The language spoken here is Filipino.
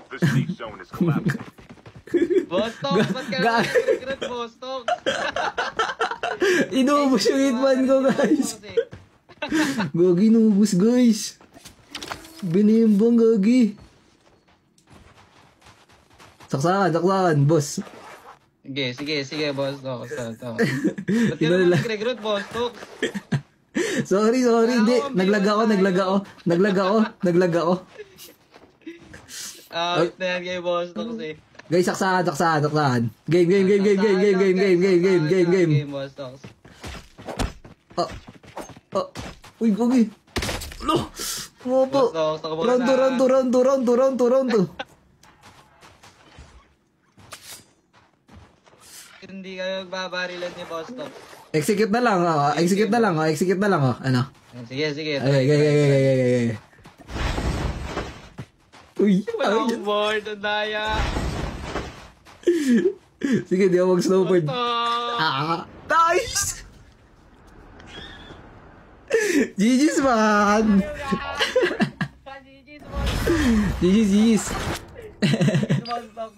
The safe zone is collapsing. Boston, ba't ka naman nag-regret, Boston? Inubos yung hitman ko, guys. Gagi, inubos, guys. Binimbang, gagi. Saksakan, boss. Sige, Boston. Ba't ka naman nag-regret, Boston? Sorry, hindi. Naglag ako. Wait na yan kay Boston kasi. Guys, saksakan. Game. Game, Boston. Uy, gagi. Lo! Ngopo. Rondo. Hindi kayo magbabarilan ni Boston. Execute na lang. Ano? Sige. Okay. Uy, Walang board, ang daya. sige, di ako mag-snowboard. Boston! Nice! GG's, man! GG's. Boston.